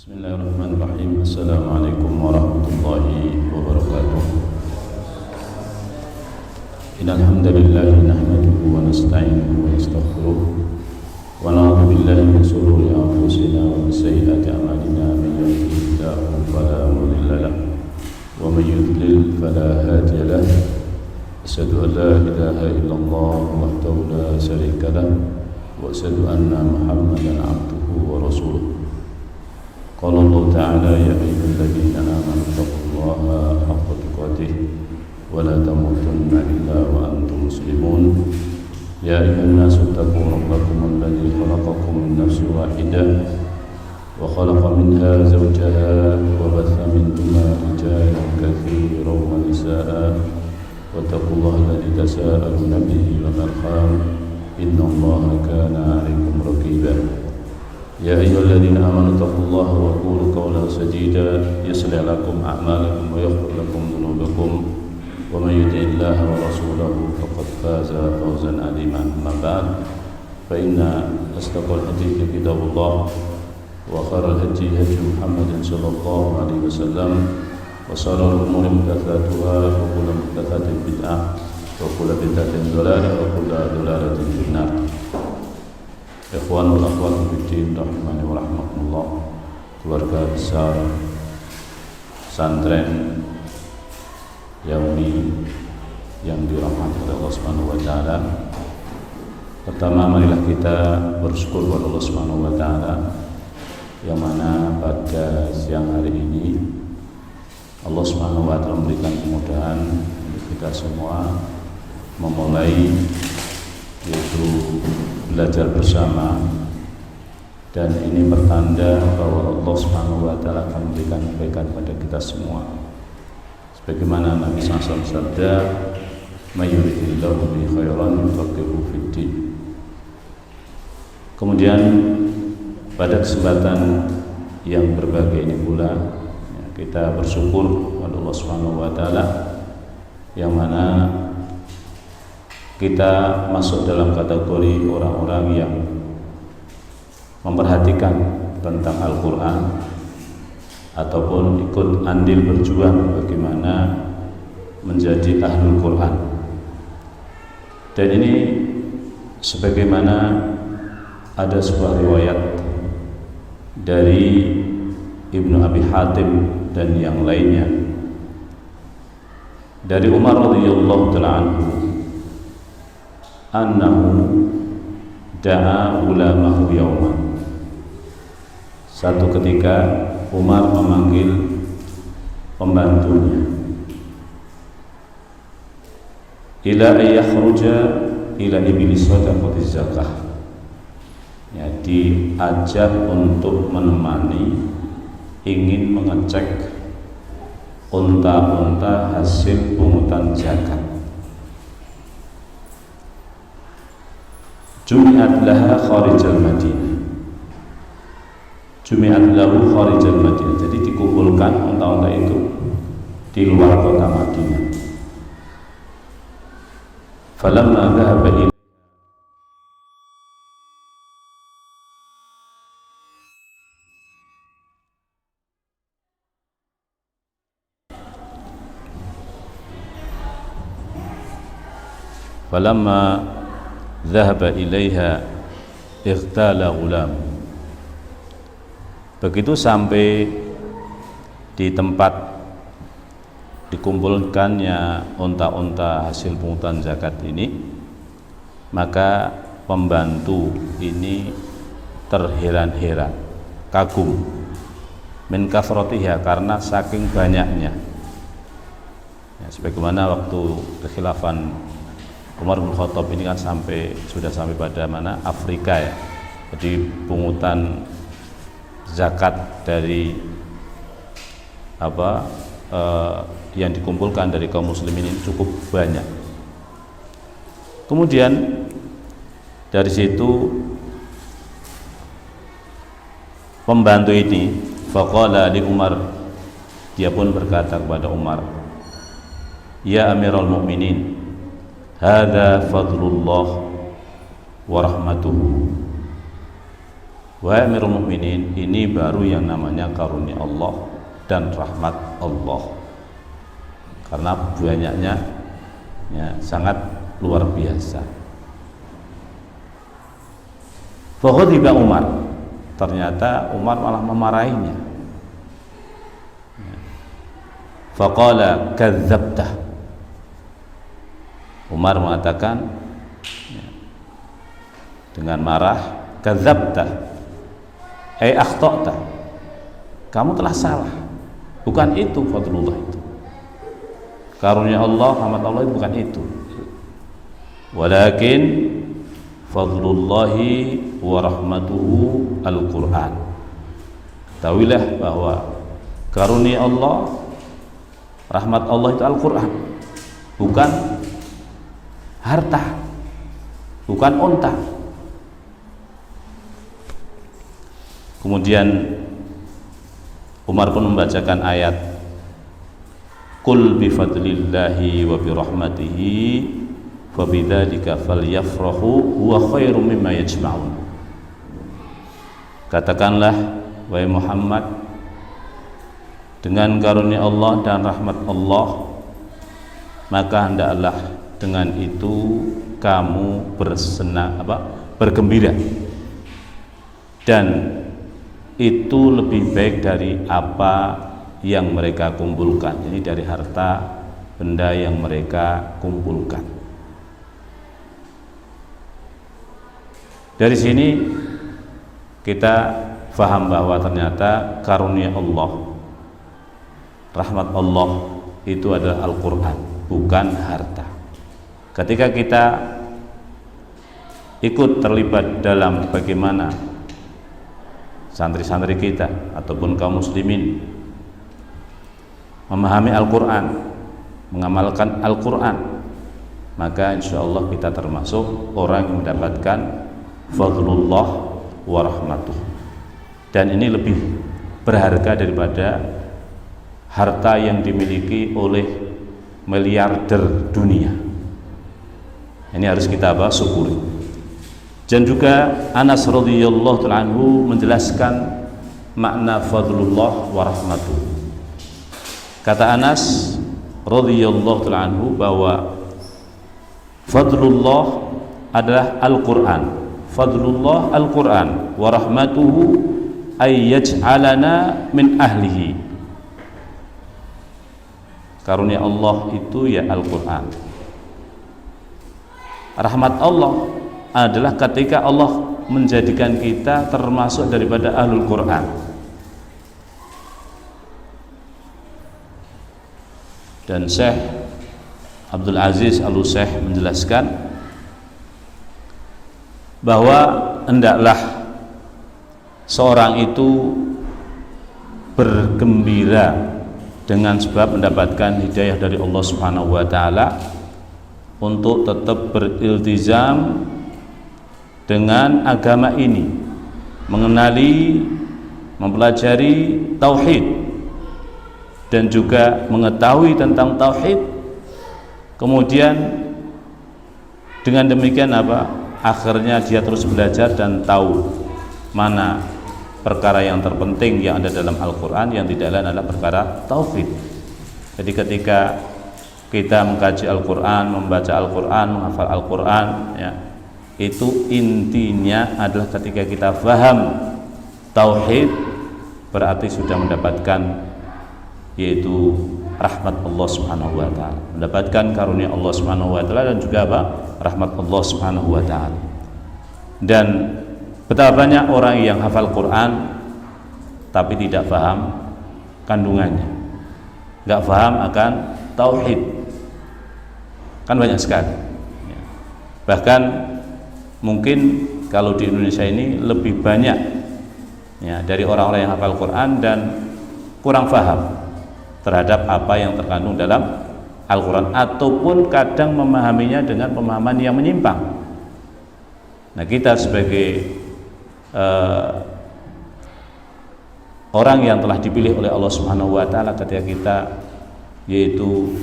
Bismillahirrahmanirrahim. Assalamualaikum warahmatullahi wabarakatuh. Innal hamdalillah nahmaduhu wa nasta'inuhu wa nastaghfiruh wa na'udzu billahi min shururi anfusina wa min sayyiati a'malina. Man yahdihillahu fala mudilla lahu wa man yudlil fala hadiya lahu. Asyhadu an la ilaha illallah wahdahu la syarika lahu wa asyhadu anna Muhammadan 'abduhu wa rasuluh. Qala Allah Ta'ala ya ayyuhalladzina amanu taqullaha haqqa tuqatih wa la tamutunna illa wa antum muslimun. Ya ayyuhan nasu taqu rabbakum alladzi khalaqakum min nafsin wahidah wa khalaqa minha zawjaha wa batha minhuma rijalan katsiran wa nisaa'a wattaqullaha alladzi tasaaluna bihi wal arham innallaha kana 'alaykum raqiba. Ya ayyuhalladzina amanu taqullaha wa qulu qawlan sadida yuslih lakum a'malakum wa yaghfir lakum dhunubakum wa may yuti'illaha wa rasulahu faqad faza fawzan 'aziman. Amma ba'd, fa inna asdaqal hadithi kitabullah wa khairal hadi hadi Muhammadin sallallahu alaihi wasallam wa sharrul umuri muhdatsatuha wa kullu muhdatsatin bid'ah wa kullu bid'atin dhalalah wa kullu dhalalatin finnar. Ikhwan wal akhwat fiddin rahimani wa rahmatullah, keluarga besar pesantren Yaumi yang dirahmati oleh Allah Subhanahu wa taala. Pertama, marilah kita bersyukur kepada Allah Subhanahu wa taala yang mana pada siang hari ini Allah Subhanahu wa taala memberikan kemudahan untuk kita semua memulai yaitu belajar bersama, dan ini pertanda bahwa Allah Subhanahu wa taala akan memberikan kebaikan pada kita semua. Sebagaimana Nabi SAW bersabda, "May yuridillahu bihi khairan yufaqihuhu fid-din." Kemudian pada kesempatan yang berbahagia ini pula kita bersyukur kepada Allah Subhanahu wa taala yang mana kita masuk dalam kategori orang-orang yang memperhatikan tentang Al-Quran ataupun ikut andil berjuang bagaimana menjadi ahlul Quran. Dan ini sebagaimana ada sebuah riwayat dari Ibnu Abi Hatim dan yang lainnya dari Umar radhiyallahu ta'ala anhu annahu da'a ulamahu yawman. Satu ketika Umar memanggil pembantunya ila ayakhruja ila iblis sadaqatiz zakah, ya, diajak untuk menemani, ingin mengecek unta-unta hasil pungutan zakat. Jumi'at laha kharijal Madinah. Jumi'at lahu kharijal Madinah. Jadi dikumpulkan unta-unta itu di luar kota Madinah. Falamma dhahaba ila Falamma dhahaba ilaiha ightala ghulam. Begitu sampai di tempat dikumpulkannya unta-unta hasil pungutan zakat ini, maka pembantu ini terheran-heran, kagum min kafrotiha, karena saking banyaknya, ya, sebagaimana waktu kekhilafan Umar bin Khattab ini kan sudah sampai pada mana? Afrika, ya. Jadi pungutan zakat dari yang dikumpulkan dari kaum muslimin ini cukup banyak. Kemudian dari situ pembantu ini faqala li Umar, dia pun berkata kepada Umar, "Ya Amirul Mukminin, hadza fadlullah wa rahmatuhu Wahai Amirul Mukminin, ini baru yang namanya karunia Allah dan rahmat Allah, karena banyaknya ya, sangat luar biasa. Faghadiba Umar, ternyata Umar malah memarahinya. Faqala kadzabta, Umar mengatakan ya, dengan marah, kadzabta ai akhta'ta, kamu telah salah, bukan itu fadlullah itu, karunia Allah, rahmat Allah itu bukan itu, walakin fadlullahi wa rahmatuhu al-Quran. Ketahuilah bahwa karunia Allah, rahmat Allah itu Al-Quran, bukan harta, bukan unta. Kemudian Umar pun membacakan ayat Qul bifadlillahi wa birahmatihi fabidzalika falyafrahu huwa khairum mimma yajma'un. Katakanlah wahai Muhammad, dengan karunia Allah dan rahmat Allah, maka hendaklah dengan itu kamu bergembira, dan itu lebih baik dari apa yang mereka kumpulkan, ini dari harta benda yang mereka kumpulkan. Dari sini kita faham bahwa ternyata karunia Allah, rahmat Allah itu adalah Al-Quran, bukan harta. Ketika kita ikut terlibat dalam bagaimana santri-santri kita ataupun kaum muslimin memahami Al-Quran, mengamalkan Al-Quran, maka insya Allah kita termasuk orang yang mendapatkan fadlullah wa rahmatuh, dan ini lebih berharga daripada harta yang dimiliki oleh miliarder dunia. Ini harus kita syukuri. Dan juga Anas radhiyallahu ta'ala anhu menjelaskan makna fadlullah wa rahmatuh. Kata Anas radhiyallahu ta'ala anhu bahwa fadlullah adalah Al-Quran, fadlullah Al-Quran, wa rahmatuhu ay yaj'alana min ahlihi. Karunia Allah itu ya Al-Quran. Rahmat Allah adalah ketika Allah menjadikan kita termasuk daripada Ahlul Quran. Dan Syekh Abdul Aziz Al-Syekh menjelaskan bahwa hendaklah seorang itu bergembira dengan sebab mendapatkan hidayah dari Allah Subhanahu wa taala untuk tetap beriltizam dengan agama ini, mengenali, mempelajari tauhid, dan juga mengetahui tentang tauhid. Kemudian dengan demikian akhirnya dia terus belajar dan tahu mana perkara yang terpenting yang ada dalam Al-Quran, yang tidak lain adalah perkara tauhid. Jadi ketika kita mengkaji Al-Quran, membaca Al-Quran, menghafal Al-Quran, ya, itu intinya adalah ketika kita paham tauhid, berarti sudah mendapatkan yaitu rahmat Allah Subhanahu wa taala, mendapatkan karunia Allah Subhanahu wa taala, dan juga rahmat Allah Subhanahu wa taala. Dan betapa banyak orang yang hafal Quran tapi tidak paham kandungannya, nggak paham akan tauhid, kan banyak sekali. Bahkan mungkin kalau di Indonesia ini lebih banyak ya dari orang-orang yang hafal Quran dan kurang paham terhadap apa yang terkandung dalam Al-Quran, ataupun kadang memahaminya dengan pemahaman yang menyimpang. Nah, kita sebagai orang yang telah dipilih oleh Allah Subhanahu wa taala, ketika kita yaitu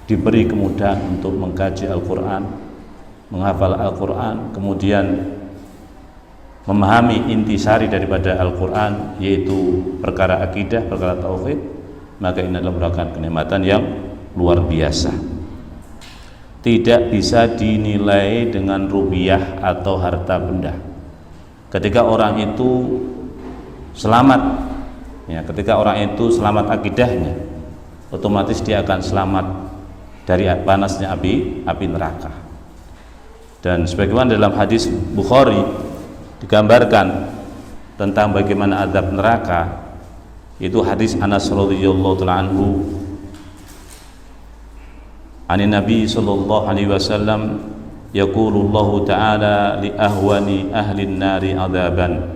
diberi kemudahan untuk mengkaji Al-Quran, menghafal Al-Quran, kemudian memahami intisari daripada Al-Quran, yaitu perkara akidah, perkara tauhid, maka ini adalah merupakan kenikmatan yang luar biasa. Tidak bisa dinilai dengan rupiah atau harta benda. Ketika orang itu selamat, ya, ketika orang itu selamat akidahnya, otomatis dia akan selamat dari panasnya api neraka. Dan sebagaimana dalam hadis Bukhari digambarkan tentang bagaimana azab neraka, itu hadis Anas radhiyallahu ta'ala anhu ani Nabi sallallahu alaihi wasallam yaqulullahu ta'ala li ahwani ahli nari adzaban.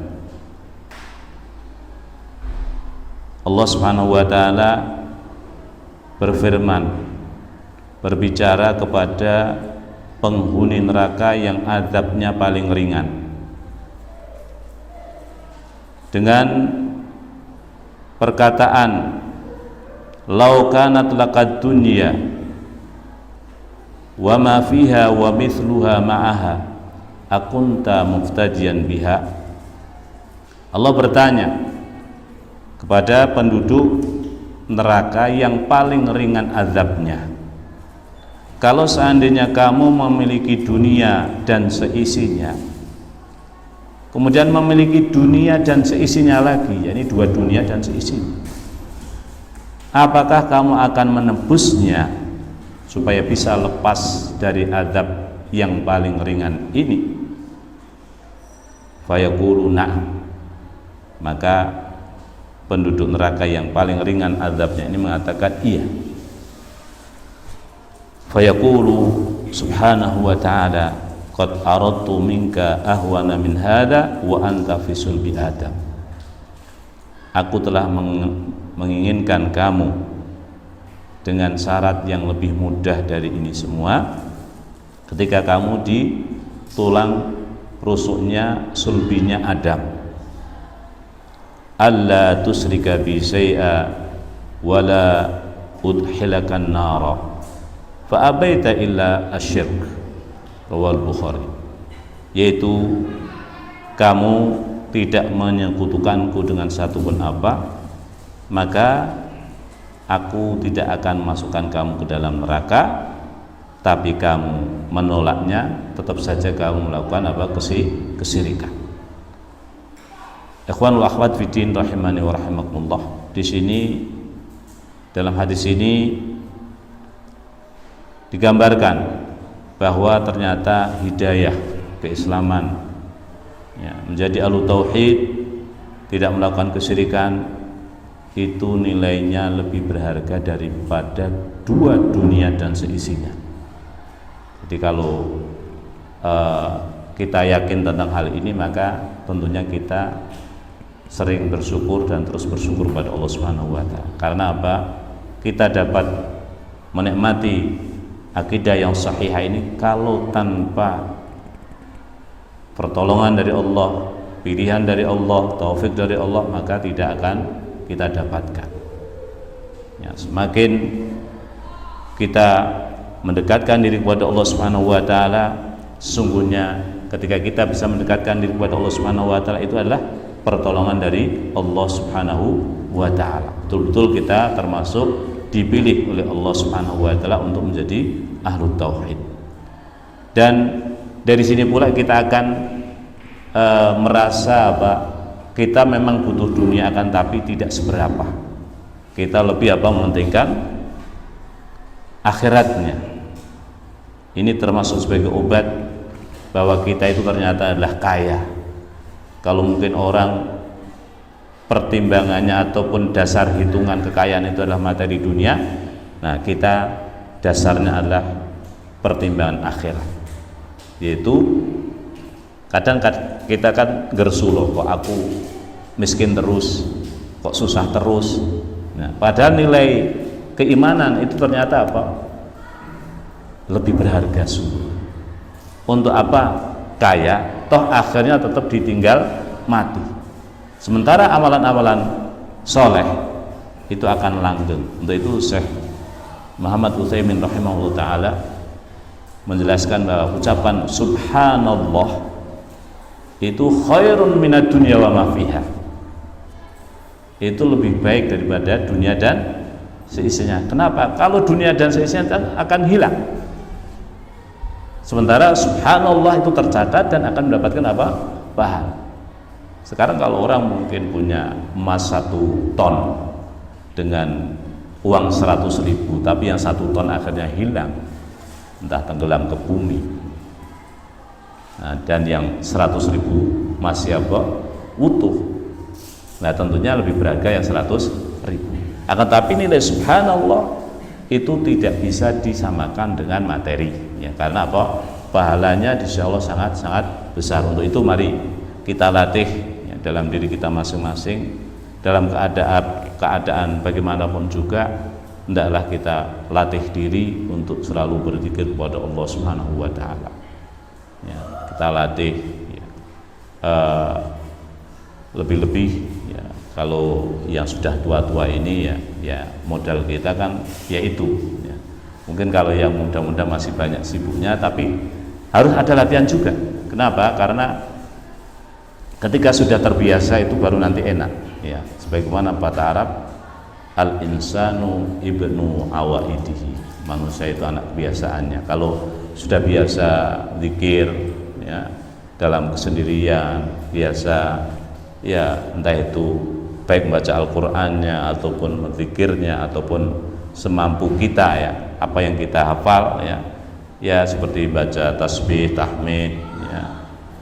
Allah Subhanahu wa taala berfirman, berbicara kepada penghuni neraka yang azabnya paling ringan dengan perkataan lau kanat laqad dunya wa ma fiha wa mithluha ma'aha akunta muftadiyan biha. Allah bertanya kepada penduduk neraka yang paling ringan azabnya, kalau seandainya kamu memiliki dunia dan seisinya, kemudian memiliki dunia dan seisinya lagi, yakni dua dunia dan seisinya, apakah kamu akan menebusnya supaya bisa lepas dari azab yang paling ringan ini? Fayaqulu na'am. Maka penduduk neraka yang paling ringan azabnya ini mengatakan iya. Fayaqulu subhanahu wa ta'ala qad aradtu minka ahwana min hadha wa anta fi sulbi adam. Aku telah menginginkan kamu dengan syarat yang lebih mudah dari ini semua ketika kamu di tulang rusuknya sulbinya Adam. Alla tusrika bi syai'a wala udhilakan nara fa abaita illa asyirk. Rawal Bukhari. Yaitu kamu tidak menyekutukanku dengan satupun apa, maka aku tidak akan masukkan kamu ke dalam neraka, tapi kamu menolaknya, tetap saja kamu melakukan apa? Kesyirikan. Ikhwan wa akhwat fiddin rahimani wa rahimakumullah. Di sini dalam hadis ini digambarkan bahwa ternyata hidayah keislaman, ya, menjadi ahlu tauhid, tidak melakukan kesyirikan, itu nilainya lebih berharga daripada dua dunia dan seisinya. Jadi kalau kita yakin tentang hal ini, maka tentunya kita sering bersyukur dan terus bersyukur pada Allah Subhanahu wa taala. Karena apa? Kita dapat menikmati akidah yang sahihah ini kalau tanpa pertolongan dari Allah, pilihan dari Allah, taufik dari Allah, maka tidak akan kita dapatkan. Ya, semakin kita mendekatkan diri kepada Allah Subhanahu wa taala, sesungguhnya ketika kita bisa mendekatkan diri kepada Allah Subhanahu wa taala, itu adalah pertolongan dari Allah Subhanahu wa taala. Betul-betul kita termasuk dipilih oleh Allah Subhanahu wa taala untuk menjadi ahlu tauhid. Dan dari sini pula kita akan merasa apa? Kita memang butuh dunia, akan tapi tidak seberapa. Kita lebih apa? Mementingkan akhiratnya. Ini termasuk sebagai obat bahwa kita itu ternyata adalah kaya. Kalau mungkin orang pertimbangannya ataupun dasar hitungan kekayaan itu adalah materi dunia, nah kita dasarnya adalah pertimbangan akhirat, yaitu kadang kita kan gersuloh, kok aku miskin terus, kok susah terus. Nah, padahal nilai keimanan itu ternyata apa? Lebih berharga sungguh. Untuk apa? Kaya, toh akhirnya tetap ditinggal mati. Sementara amalan-amalan soleh itu akan langgeng. Untuk itu Syekh Muhammad Utsaimin rahimahullah ta'ala menjelaskan bahwa ucapan subhanallah itu khairun minad dunya wa ma fiha. Itu lebih baik daripada dunia dan seisinya. Kenapa? Kalau dunia dan seisinya akan hilang. Sementara subhanallah itu tercatat dan akan mendapatkan apa? Pahala. Sekarang kalau orang mungkin punya emas 1 ton dengan uang 100.000, tapi yang 1 ton akhirnya hilang, entah tenggelam ke bumi. Nah, dan yang 100.000 masih apa? Utuh. Nah, tentunya lebih berharga yang 100.000. Akan tapi nilai subhanallah itu tidak bisa disamakan dengan materi, ya, karena apa? Pahalanya insya Allah sangat-sangat besar. Untuk itu mari kita latih, ya, dalam diri kita masing-masing, dalam keadaan bagaimanapun juga, hendaklah kita latih diri untuk selalu berzikir kepada Allah Subhanahu wa taala. Ya, kita latih, ya, lebih-lebih, ya, kalau yang sudah tua-tua ini ya modal kita kan yaitu, ya. Mungkin kalau yang muda-muda masih banyak sibuknya, tapi harus ada latihan juga. Kenapa? Karena ketika sudah terbiasa itu baru nanti enak, ya. Sebagaimana kata Arab, al insanu ibnu awaidihi, manusia itu anak kebiasaannya. Kalau sudah biasa zikir, ya, dalam kesendirian, biasa, ya, entah itu baik membaca Al-Qur'annya ataupun berzikirnya ataupun semampu kita, ya, apa yang kita hafal, ya seperti baca tasbih, tahmid, ya,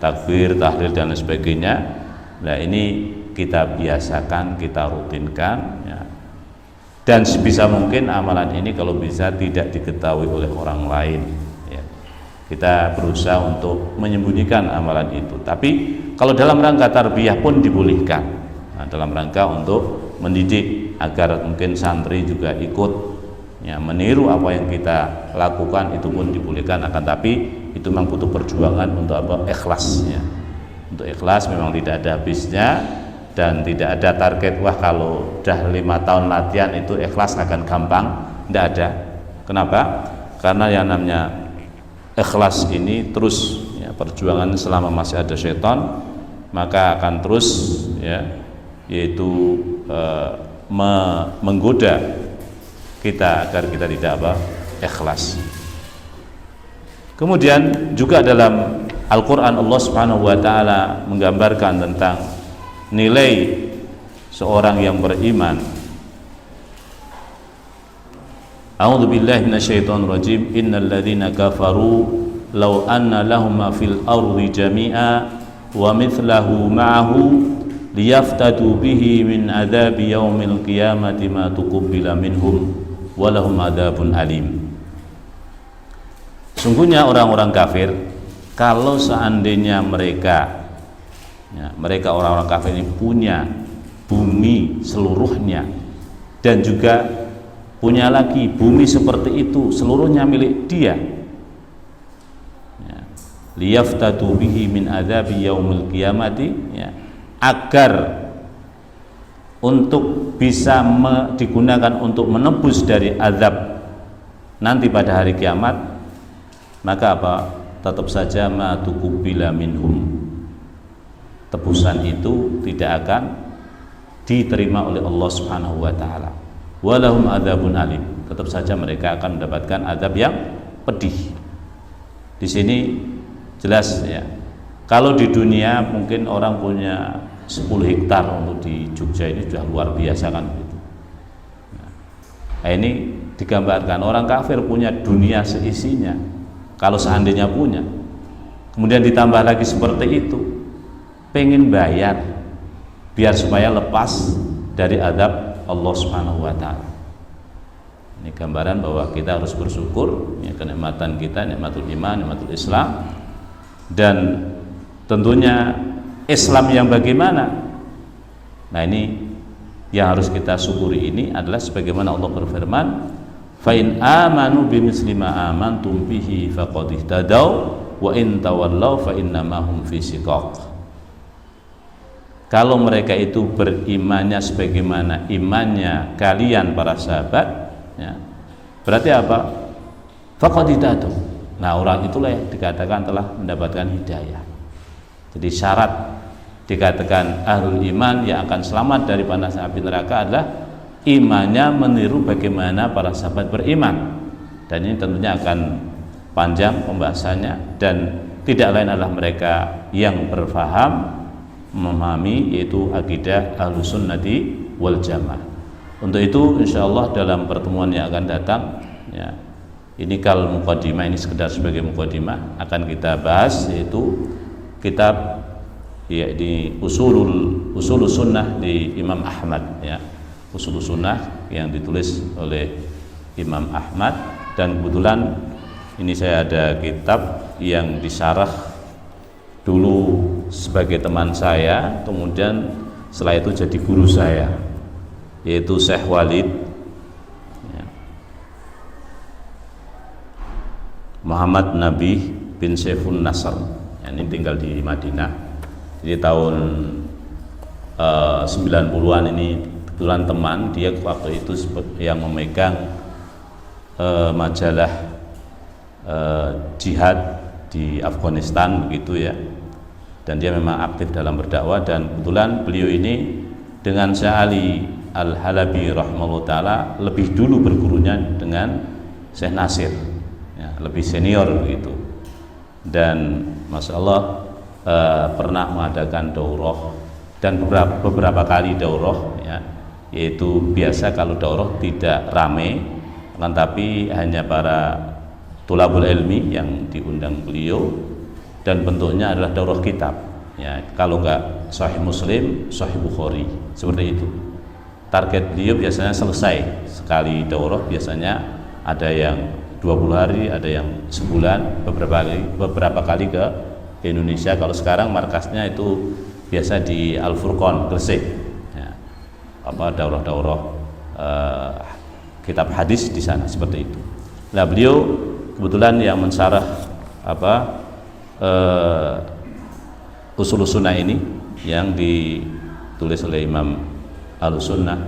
takbir, tahlil dan lain sebagainya. Nah, ini kita biasakan, kita rutinkan, ya. Dan sebisa mungkin amalan ini kalau bisa tidak diketahui oleh orang lain, ya. Kita berusaha untuk menyembunyikan amalan itu. Tapi kalau dalam rangka tarbiyah pun dibolehkan. Nah, dalam rangka untuk mendidik agar mungkin santri juga ikut, ya, meniru apa yang kita lakukan, itu pun dibolehkan. Akan tapi itu memang butuh perjuangan untuk apa? Ikhlas, ya. Untuk ikhlas memang tidak ada habisnya dan tidak ada target, wah kalau udah 5 tahun latihan itu ikhlas akan gampang. Tidak ada. Kenapa? Karena yang namanya ikhlas ini terus, ya, perjuangan selama masih ada syaitan, maka akan terus, ya, yaitu menggoda kita agar kita tidak apa? Ikhlas. Kemudian juga dalam Al-Qur'an Allah Subhanahu wa taala menggambarkan tentang nilai seorang yang beriman. A'udzu billahi minasyaitonir rajim. Innal ladzina kafaru law anna lahum ma fil ardi jami'a wa mithlahu ma'ahu liyaftadu bihi min adzabi yaumil qiyamati ma tuqbila minhum wa lahum adzabun alim. Sungguhnya orang-orang kafir, kalau seandainya mereka, ya, mereka orang-orang kafir ini punya bumi seluruhnya dan juga punya lagi bumi seperti itu seluruhnya milik dia, ya, liyaftadu bihi min adzabi yaumil qiyamati, ya, agar untuk bisa digunakan untuk menebus dari azab nanti pada hari kiamat, maka apa? Tetap saja ma tuqbila minhum, tebusan itu tidak akan diterima oleh Allah Subhanahu wa taala. Walahum adzabun alim, tetap saja mereka akan mendapatkan azab yang pedih. Di sini jelas, ya, kalau di dunia mungkin orang punya 10 hektar untuk di Jogja ini sudah luar biasa kan gitu. Nah, ini digambarkan orang kafir punya dunia seisinya, kalau seandainya punya, kemudian ditambah lagi seperti itu, pengen bayar biar supaya lepas dari adab Allah Subhanahu wa taala. Ini gambaran bahwa kita harus bersyukur, ya, kenikmatan kita, nikmatul iman, nikmatul Islam, dan tentunya Islam yang bagaimana. Nah, ini yang harus kita syukuri ini adalah sebagaimana Allah berfirman, fa in amanu bimisli ma amantum bihi faqad ihtadaw wa in tawallaw fa innama hum fi shiqaq. Kalau mereka itu berimannya sebagaimana imannya kalian para sahabat, ya, berarti apa? Faqad ihtadaw. Nah, orang itulah yang dikatakan telah mendapatkan hidayah. Jadi syarat dikatakan ahlul iman yang akan selamat dari panas api neraka adalah imannya meniru bagaimana para sahabat beriman. Dan ini tentunya akan panjang pembahasannya, dan tidak lain adalah mereka yang berfaham, memahami, yaitu akidah ahlus sunnati wal jamaah. Untuk itu insyaallah dalam pertemuan yang akan datang, ya, ini kal muqaddimah, ini sekedar sebagai muqaddimah, akan kita bahas yaitu kitab di usulul sunnah di Imam Ahmad, ya, usulul sunnah yang ditulis oleh Imam Ahmad. Dan kebetulan ini saya ada kitab yang disyarah dulu sebagai teman saya, kemudian setelah itu jadi guru saya, yaitu Syekh Walid, ya, Muhammad Nabi bin Saifun Nasr, ya, ini tinggal di Madinah. Jadi tahun 90-an ini kebetulan teman dia waktu itu yang memegang majalah jihad di Afghanistan begitu, ya, dan dia memang aktif dalam berdakwah. Dan kebetulan beliau ini dengan Syekh Ali Al-Halabi rahimahullah ta'ala lebih dulu bergurunya dengan Syekh Nasir, ya, lebih senior begitu. Dan Masya Allah pernah mengadakan daurah, dan beberapa kali daurah, ya, yaitu biasa kalau daurah tidak rame, tapi hanya para tulabul ilmi yang diundang beliau, dan bentuknya adalah daurah kitab, ya, kalau enggak Sahih Muslim, Sahih Bukhari, seperti itu. Target beliau biasanya selesai sekali daurah, biasanya ada yang 20 hari, ada yang sebulan, beberapa kali ke Indonesia. Kalau sekarang markasnya itu biasa di Al Furqon Gresik, ya, daurah-daurah kitab hadis di sana, seperti itu. Nah, beliau kebetulan yang mensyarah usul sunnah ini yang ditulis oleh Imam Ahlussunnah,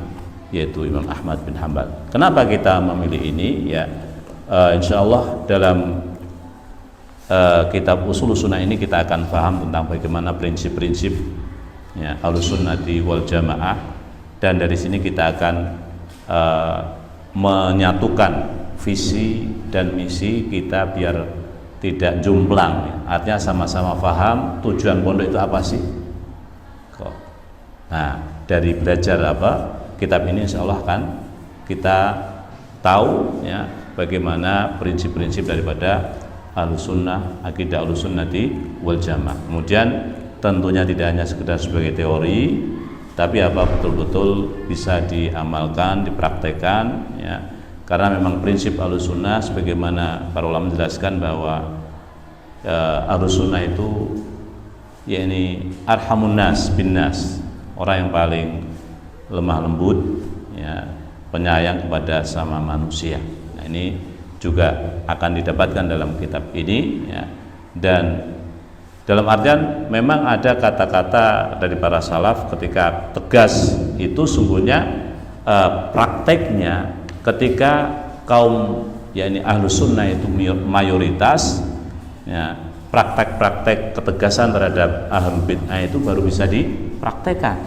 yaitu Imam Ahmad bin Hanbal. Kenapa kita memilih ini? Ya, insyaallah dalam kitab usul sunnah ini kita akan paham tentang bagaimana prinsip-prinsip, ya, Ahlussunnati wal jamaah, dan dari sini kita akan menyatukan visi dan misi kita biar tidak jomplang, ya. Artinya sama-sama paham tujuan pondok itu apa sih. Nah, dari belajar kitab ini insyaallah kan kita tahu, ya, bagaimana prinsip-prinsip daripada Ahlussunnah, akidah Ahlussunnati wal jamaah. Kemudian tentunya tidak hanya sekedar sebagai teori, tapi betul-betul bisa diamalkan, dipraktekkan, ya. Karena memang prinsip Ahlussunnah sebagaimana para ulama menjelaskan bahwa Ahlussunnah itu yakni arhamun nas bin nas, orang yang paling lemah lembut, ya, penyayang kepada sama manusia. Nah, ini juga akan didapatkan dalam kitab ini, ya. Dan dalam artian memang ada kata-kata dari para salaf ketika tegas itu sungguhnya prakteknya ketika kaum, yakni Ahlus Sunnah itu mayoritas, ya, praktek-praktek ketegasan terhadap Ahlul Bid'ah itu baru bisa dipraktekkan.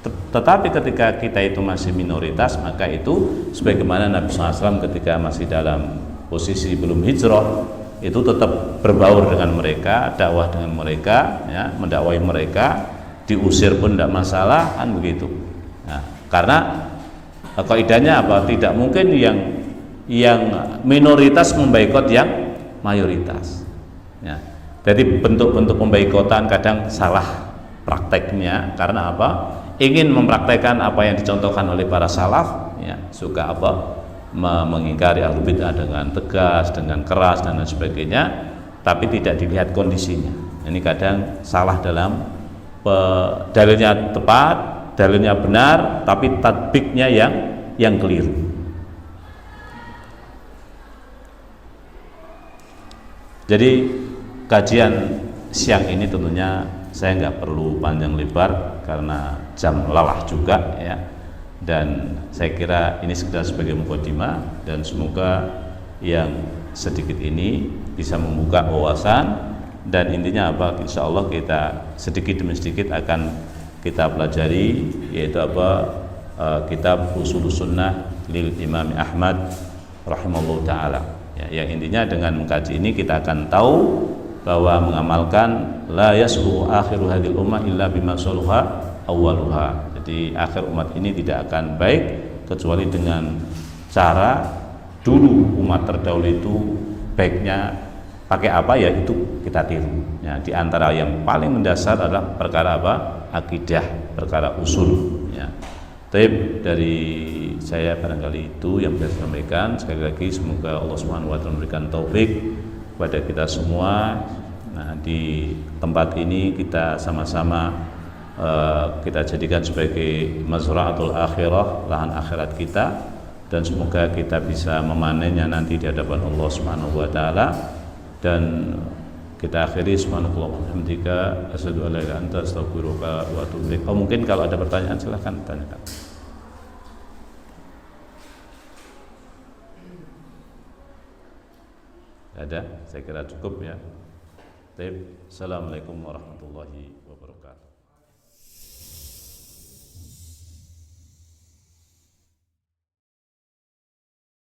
Tetapi ketika kita itu masih minoritas, maka itu sebagaimana Nabi SAW ketika masih dalam posisi belum hijrah, itu tetap berbaur dengan mereka, dakwah dengan mereka, ya, mendakwai mereka, diusir pun tidak masalah, kan begitu. Nah, karena kaidahnya tidak mungkin yang minoritas memboikot yang mayoritas, ya. Jadi bentuk-bentuk pemboikotan kadang salah prakteknya karena ingin mempraktekkan apa yang dicontohkan oleh para salaf, ya, suka mengingkari Ahlul Bid'ah dengan tegas, dengan keras dan lain sebagainya, tapi tidak dilihat kondisinya. Ini kadang salah dalam dalilnya tepat, dalilnya benar, tapi tatbiknya yang keliru. Jadi kajian siang ini tentunya saya nggak perlu panjang lebar karena jam lelah juga, ya. Dan saya kira ini sekedar sebagai mukadimah, dan semoga yang sedikit ini bisa membuka wawasan dan intinya apa? Insya Allah kita sedikit demi sedikit akan kita pelajari, yaitu apa? Kitab Ushulus Sunnah lil Imam Ahmad rahimahullah ta'ala ya, yang intinya dengan mengkaji ini kita akan tahu bahwa mengamalkan la yasluhu akhiru hadhil ummah illa bima saluha awwaluha. Jadi akhir umat ini tidak akan baik kecuali dengan cara dulu umat terdahulu itu baiknya pakai apa, ya itu kita tiru ya. Di antara yang paling mendasar adalah perkara apa? Akidah, perkara usul ya. Tapi dari saya barangkali itu yang bisa saya sampaikan. Sekali lagi semoga Allah Subhanahu wa taala memberikan taufik kepada kita semua. Nah, di tempat ini kita sama-sama kita jadikan sebagai mazra'atul akhirah, lahan akhirat kita, dan semoga kita bisa memanennya nanti di hadapan Allah Subhanahu wa taala. Dan kita akhiri subhanallah walhamdulillah asyhadu an la ilaha illa anta astaghfiruka wa atubu ilaik. Mungkin kalau ada pertanyaan silahkan tanyakan. Ada, saya kira cukup ya. Baik, assalamualaikum warahmatullahi wabarakatuh.